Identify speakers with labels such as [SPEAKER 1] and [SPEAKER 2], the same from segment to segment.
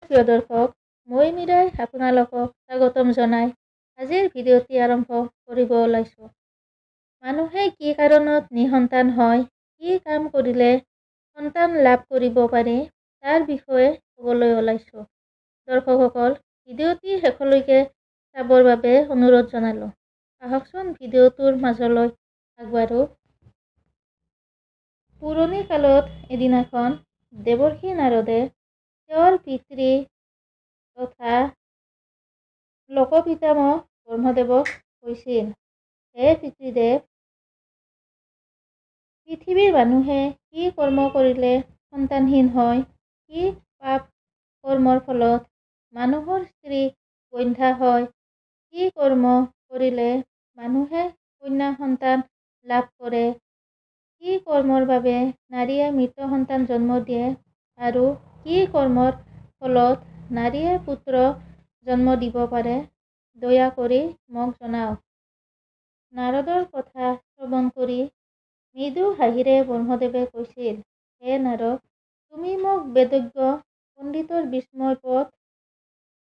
[SPEAKER 1] প্ৰিয় দৰ্শক, মই মীৰাই আপোনালোকক স্বাগতম জনাই আজিৰ ভিডিঅ'টি আৰম্ভ কৰিব ওলাইছোঁ। মানুহে কি কাৰণত নিঃসন্তান হয়, কি কাম কৰিলে সন্তান লাভ কৰিব পাৰি তাৰ বিষয়ে ক'বলৈ ওলাইছোঁ। দৰ্শকসকল, ভিডিঅ'টি শেষলৈকে চাবৰ বাবে অনুৰোধ জনালোঁ। আহকচোন ভিডিঅ'টোৰ মাজলৈ আগবাঢ়ো। পুৰণি কালত এদিনাখন দেৱৰ্ষি নাৰদে তেওঁৰ পিতৃ তথা লোকপিতামহ ব্ৰহ্মদেৱক কৈছিল, হে পিতৃদেৱ, পৃথিৱীৰ মানুহে কি কৰ্ম কৰিলে সন্তানহীন হয়, কি পাপ কৰ্মৰ ফলত মানুহৰ স্ত্ৰী বন্ধ্যা হয়, কি কৰ্ম কৰিলে মানুহে কন্যা সন্তান লাভ কৰে, কি কৰ্মৰ বাবে নাৰীয়ে মৃত সন্তান জন্ম দিয়ে আৰু কি কৰ্মৰ ফলত নাৰীয়ে পুত্ৰ জন্ম দিব পাৰে, দয়া কৰি মোক জনাওক। নাৰদৰ কথা শ্ৰৱণ কৰি মৃদু হাঁহিৰে ব্ৰহ্মদেৱে কৈছিল, হে নাৰদ, তুমি মোক বেদজ্ঞ পণ্ডিতৰ বিস্ময় পথ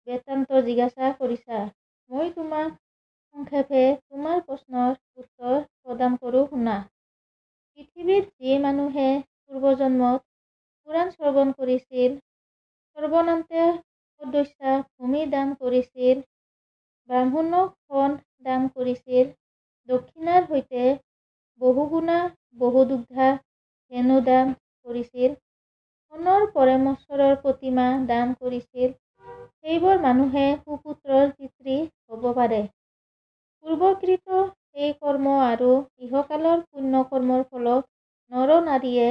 [SPEAKER 1] বেদান্ত জিজ্ঞাসা কৰিছা। মই তোমাক সংক্ষেপে তোমাৰ প্ৰশ্নৰ উত্তৰ প্ৰদান কৰোঁ শুনা। পৃথিৱীত যি মানুহে পূৰ্বজন্মত পুৰাণ শ্ৰৱণ কৰিছিল, সৰ্বনান্তে সদস্যা ভূমি দান কৰিছিল, ব্ৰাহ্মণক সোণ দান কৰিছিল, দক্ষিণাৰ সৈতে বহুগুণা বহুদুগ্ধা ধেনু দান কৰিছিল, সোণৰ পৰমেশ্বৰৰ প্ৰতিমা দান কৰিছিল, সেইবোৰ মানুহে সুপুত্ৰৰ পিতৃ হ'ব পাৰে। পূৰ্বকৃত সেই কৰ্ম আৰু ইহকালৰ পুণ্য কৰ্মৰ ফলত নৰ নাৰীয়ে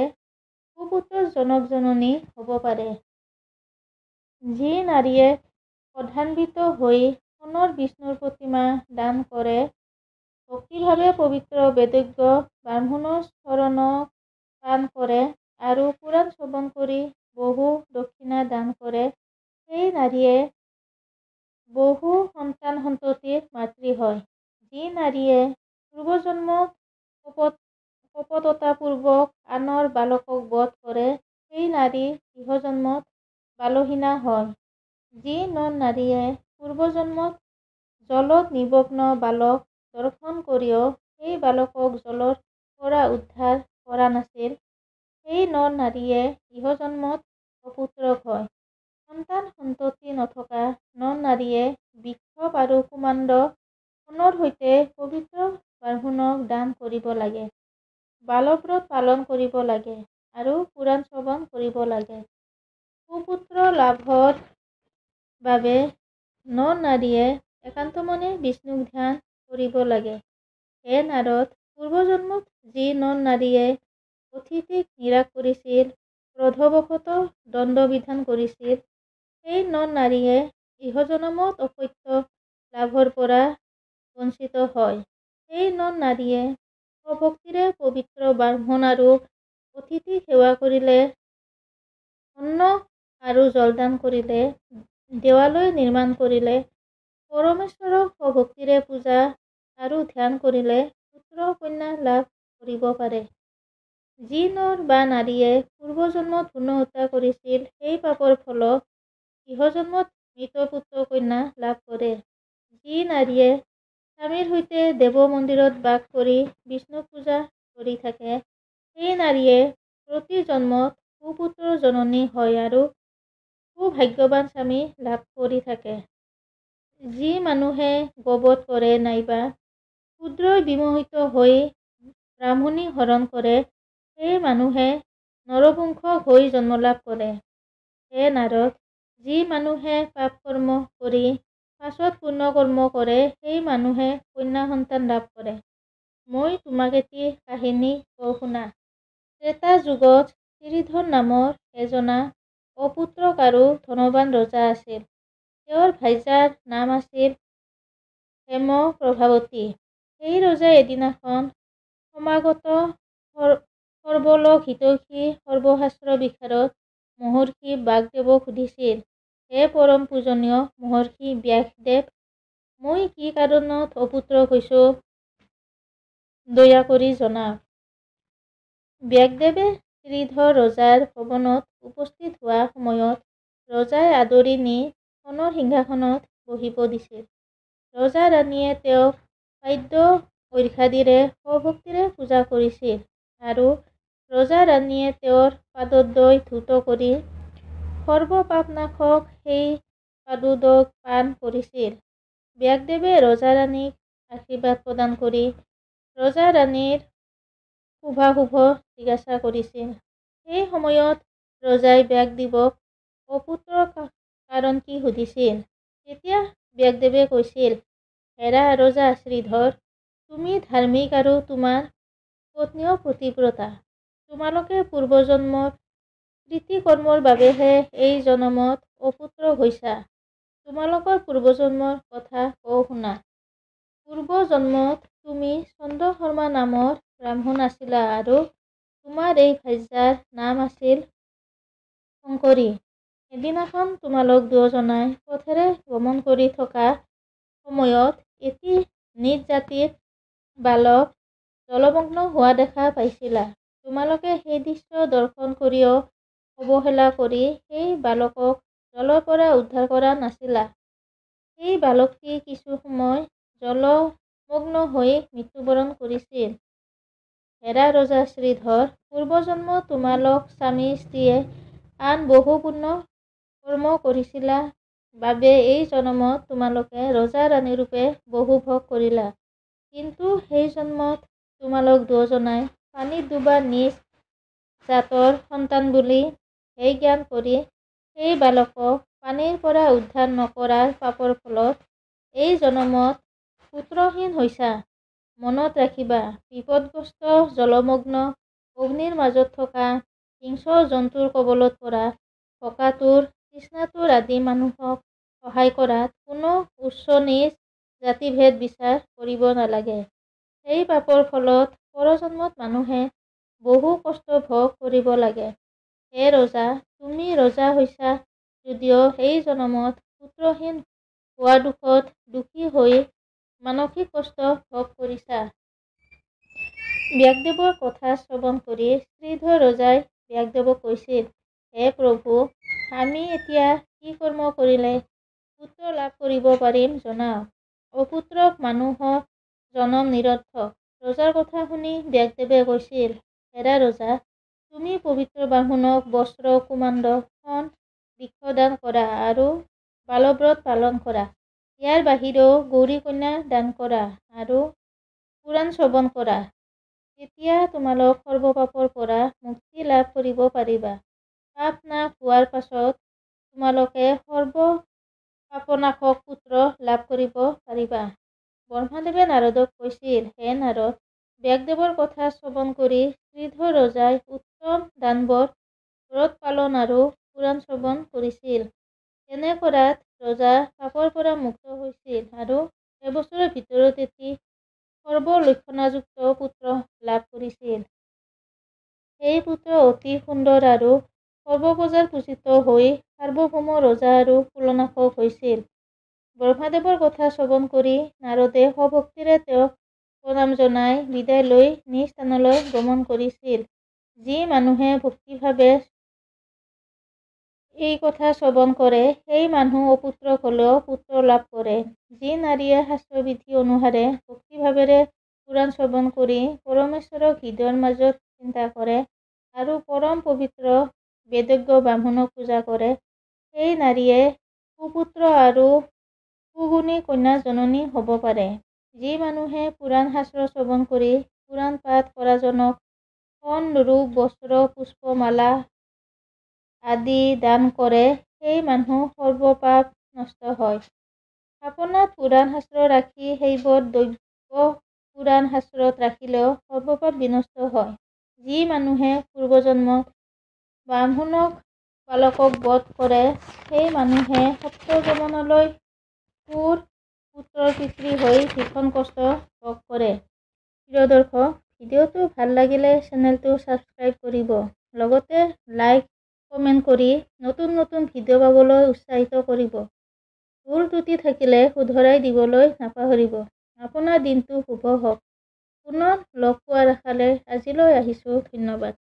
[SPEAKER 1] সুপুত্ৰৰ জনক জননী হ'ব পাৰে। যি নাৰীয়ে ক্ৰোধান্বিত হৈ সোণৰ বিষ্ণুৰ প্ৰতিমা দান কৰে, ভক্তিভাৱে পবিত্ৰ বেদজ্ঞ ব্ৰাহ্মণৰ চৰণক পান কৰে আৰু পুৰাণ শ্ৰৱণ কৰি বহু দক্ষিণা দান কৰে, সেই নাৰীয়ে বহু সন্তান সন্ততিৰ মাতৃ হয়। যি নাৰীয়ে পূৰ্বজন্মত কপটতাপূৰ্বক আনৰ বালকক বধ কৰে, সেই নাৰী ইহজন্মত বালহীনা হয়। যি নৰ নাৰীয়ে পূৰ্বজন্মত জলত নিমগ্ন বালক দৰ্শন কৰিও সেই বালকক জলৰ পৰা উদ্ধাৰ কৰা নাছিল, সেই নৰ নাৰীয়ে ইহজন্মত অপুত্ৰক হয়। সন্তান সন্ততি নথকা নৰ নাৰীয়ে বিক্ষোভ আৰু কুমাণ্ড সোণৰ সৈতে পবিত্ৰ ব্ৰাহ্মণক দান কৰিব লাগে, বালব্ৰত পালন কৰিব লাগে আৰু পুৰাণ শ্ৰৱণ কৰিব লাগে। সুপুত্ৰ লাভৰ বাবে নৰ নাৰীয়ে একান্তমনে বিষ্ণুক ধ্যান কৰিব লাগে। হে নাৰদ, পূৰ্বজন্মত যি নৰ নাৰীয়ে অতিথিক নিৰাশ কৰিছিল, ক্ৰোধবশতঃ দণ্ড বিধান কৰিছিল, সেই নৰ নাৰীয়ে ইহজনমত অপত্য লাভৰ পৰা বঞ্চিত হয়। সেই নৰ নাৰীয়ে স্বভক্তিৰে পবিত্ৰ ব্ৰাহ্মণ আৰু অতিথি সেৱা কৰিলে, অন্ন আৰু জল দান কৰিলে, দেৱালয় নিৰ্মাণ কৰিলে, পৰমেশ্বৰক স্বভক্তিৰে পূজা আৰু ধ্যান কৰিলে পুত্ৰ কন্যা লাভ কৰিব পাৰে। যি নৰ বা নাৰীয়ে পূৰ্বজন্মত ভ্ৰূণ হত্যা কৰিছিল, সেই পাপৰ ফলত ইহজন্মত মৃত পুত্ৰ কন্যা লাভ কৰে। যি নাৰীয়ে স্বামীৰ সৈতে দেৱ মন্দিৰত বাস কৰি বিষ্ণুক পূজা কৰি থাকে, সেই নাৰীয়ে প্ৰতি জন্মত সুপুত্ৰৰ জননী হয় আৰু সুভাগ্যৱান স্বামী লাভ কৰি থাকে। যি মানুহে গোবধ কৰে নাইবা শূদ্ৰই বিমোহিত হৈ ব্ৰাহ্মণী হৰণ কৰে, সেই মানুহে নৰপুংসক হৈ জন্ম লাভ কৰে। হে নাৰদ, যি মানুহে পাপ কৰ্ম কৰি পাছত পুণ্য কৰ্ম কৰে, সেই মানুহে কন্যা সন্তান লাভ কৰে। মই তোমাক এটি কাহিনী কওঁ শুনা। ত্ৰেতা যুগত শ্ৰীধৰ নামৰ এজনা অপুত্ৰক আৰু ধনৱান ৰজা আছিল। তেওঁৰ ভাইজাৰ নাম আছিল হেমপ্ৰভাৱতী। সেই ৰজাই এদিনাখন সমাগত সৰ্বলোক হিতৈষী সৰ্বশাস্ত্ৰ বিশাৰদ মহৰ্ষি বাসুদেৱক সুধিছিল, হে পৰম পূজনীয় মহৰ্ষি ব্যাসদেৱ, মই কি কাৰণত অপুত্ৰক হৈছোঁ, দয়া কৰি জনাওক। ব্যাসদেৱে শ্ৰীধৰ ৰজাৰ ভৱনত উপস্থিত হোৱা সময়ত ৰজাই আদৰি নি সোণৰ সিংহাসনত বহিব দিছিল। ৰজা ৰাণীয়ে তেওঁক বাদ্য অৰ্ঘ্যাদিৰে সভক্তিৰে পূজা কৰিছিল আৰু ৰজা ৰাণীয়ে তেওঁৰ পাদদ্বয় ধৌত কৰি সৰ্বপাপনাশক সেই পাদুদক পান কৰিছিল। ব্যাসদেৱে ৰজা ৰাণীক আশীৰ্বাদ প্ৰদান কৰি ৰজা ৰাণীৰ শুভাশুভ জিজ্ঞাসা কৰিছিল। সেই সময়ত ৰজাই ব্যাসদেৱক অপুত্ৰৰ কাৰণ কি সুধিছিল। তেতিয়া ব্যাসদেৱে কৈছিল, হেৰা ৰজা শ্ৰীধৰ, তুমি ধাৰ্মিক আৰু তোমাৰ পত্নীও পতিব্ৰতা। তোমালোকে পূৰ্বজন্মৰ কৃতিকৰ্মৰ বাবেহে এই জনমত অপুত্ৰ হৈছা। তোমালোকৰ পূৰ্বজন্মৰ কথা কওঁ শুনা। পূৰ্বজন্মত তুমি চন্দ্ৰশৰ্মা নামৰ ব্ৰাহ্মণ আছিলা আৰু তোমাৰ এই ভাৰ্যাৰ নাম আছিল শংকৰী। এদিনাখন তোমালোক দুয়োজনাই পথেৰে গমন কৰি থকা সময়ত এটি নিজ জাতিৰ বালক জলমগ্ন হোৱা দেখা পাইছিলা। তোমালোকে সেই দৃশ্য দৰ্শন কৰিও অৱহেলা কৰি সেই বালকক জলৰ পৰা উদ্ধাৰ কৰা নাছিলা। সেই বালকটি কিছু সময় জলমগ্ন হৈ মৃত্যুবৰণ কৰিছিল। হেৰা ৰজা শ্ৰীধৰ, পূৰ্বজন্মত তোমালোক স্বামী স্ত্ৰীয়ে আন বহু পুণ্য কৰ্ম কৰিছিলা বাবে এই জনমত তোমালোকে ৰজা ৰাণীৰূপে বহু ভোগ কৰিলা। কিন্তু সেই জন্মত তোমালোক দুয়োজনাই পানীত ডুবা নিজ জাতৰ সন্তান বুলি হেয় জ্ঞান কৰি সেই বালকক পানীৰ পৰা উদ্ধাৰ নকৰাৰ পাপৰ ফলত এই জনমত পুত্ৰহীন হৈছা। মনত ৰাখিবা, বিপদগ্ৰস্ত জলমগ্ন অগ্নিৰ মাজত থকা হিংস্ৰ জন্তুৰ কবলত পৰা ভোকাতুৰ তৃষ্ণাতুৰ আদি মানুহক সহায় কৰাত কোনো উচ্চ নিজ জাতিভেদ বিচাৰ কৰিব নালাগে। সেই পাপৰ ফলত পৰজন্মত মানুহে বহু কষ্ট ভোগ কৰিব লাগে। হে ৰজা, তুমি ৰজা হৈছা যদিও এই জনমত পুত্ৰহীন হোৱা দুখত দুখী হৈ মানসিক কষ্ট ভোগ কৰিছা। ব্যাসদেৱৰ কথা শ্ৰৱণ কৰি শ্ৰীধৰ ৰজাই ব্যাসদেৱক কৈছিল, হে প্ৰভু, আমি এতিয়া কি কৰ্ম কৰিলে পুত্ৰ লাভ কৰিব পাৰিম জনাওক। অপুত্ৰক মানুহৰ জনম নিৰৰ্থক। ৰজাৰ কথা শুনি ব্যাসদেৱে কৈছিল, হেৰা ৰজা, তুমি পবিত্ৰ ব্ৰাহ্মণক বস্ত্ৰ কুমাণ্ড শণ বৃক্ষ দান কৰা আৰু বালব্ৰত পালন কৰা। ইয়াৰ বাহিৰেও গৌৰী কন্যা দান কৰা আৰু পুৰাণ শ্ৰৱণ কৰা। তেতিয়া তোমালোক সৰ্বপাপৰ পৰা মুক্তি লাভ কৰিব পাৰিবা। পাপ নাশ হোৱাৰ পাছত তোমালোকে সৰ্বপাপনাশক পুত্ৰ লাভ কৰিব পাৰিবা। ব্ৰহ্মাদেৱে নাৰদক কৈছিল, হে নাৰদ, ব্যাসদেৱৰ কথা শ্ৰৱণ কৰি শ্ৰীধৰ ৰজাই উত্তম দানবৰ, ব্ৰত পালন আৰু পুৰাণ শ্ৰৱণ কৰিছিল। এনে কৰাত ৰজা পাপৰ পৰা মুক্ত হৈছিল আৰু এবছৰৰ ভিতৰত এটি সৰ্বলক্ষণাযুক্ত পুত্ৰ লাভ কৰিছিল। সেই পুত্ৰ অতি সুন্দৰ আৰু সৰ্বপ্ৰজাৰ পূজিত হৈ সাৰ্বভৌম ৰজা আৰু কুলনাশক হৈছিল। ব্ৰহ্মাদেৱৰ কথা শ্ৰৱণ কৰি নাৰদে সভক্তিৰে তেওঁক প্ৰণাম জনাই বিদায় লৈ নিজ স্থানলৈ গমন কৰিছিল। যি মানুহে ভক্তিভাৱে এই কথা শ্ৰৱণ কৰে সেই মানুহ অপুত্ৰ হলেও পুত্ৰ লাভ কৰে। যি নাৰীয়ে শাস্ত্ৰবিধি অনুসাৰে ভক্তিভাৱেৰে পুৰাণ শ্ৰৱণ কৰি পৰমেশ্বৰক হৃদয়ৰ মাজত চিন্তা কৰে আৰু পৰম পবিত্ৰ বেদজ্ঞ ব্ৰাহ্মণক পূজা কৰে, সেই নাৰীয়ে সুপুত্ৰ আৰু সুগুণী কন্যা জননী হ'ব পাৰে। যি মানুহে পুৰাণ শাস্ত্ৰ শ্ৰৱণ কৰি পুৰাণ পাঠ কৰাজনক শণ ৰূপ বস্ত্ৰ পুষ্প মালা আদি দান কৰে, সেই মানুহ সৰ্বপাপ নষ্ট হয়। থাপনাত পুৰাণ শাস্ত্ৰ ৰাখি সেইবোৰত দ্ৰব্য পুৰাণ শাস্ত্ৰত ৰাখিলেও সৰ্বপাপ বিনষ্ট হয়। যি মানুহে পূৰ্বজন্মত ব্ৰাহ্মণক বালকক বধ কৰে, সেই মানুহে সত্যযমনলৈ ক্ৰূৰ পুত্ৰৰ পিতৃ হৈ ভীষণ কষ্ট ভোগ কৰে। প্ৰিয় দৰ্শক, ভিডিঅ'টো ভাল লাগিলে চেনেলটো ছাবস্ক্ৰাইব কৰিব। লগতে লাইক কমেণ্ট কৰি নতুন নতুন ভিডিঅ' পাবলৈ উৎসাহিত কৰিব। ভুল ত্ৰুটি থাকিলে শুধৰাই দিবলৈ নাপাহৰিব। আপোনাৰ দিনটো শুভ হওক। পুনৰ লগ পোৱাৰ আশাৰে আজিলৈ আহিছোঁ। ধন্যবাদ।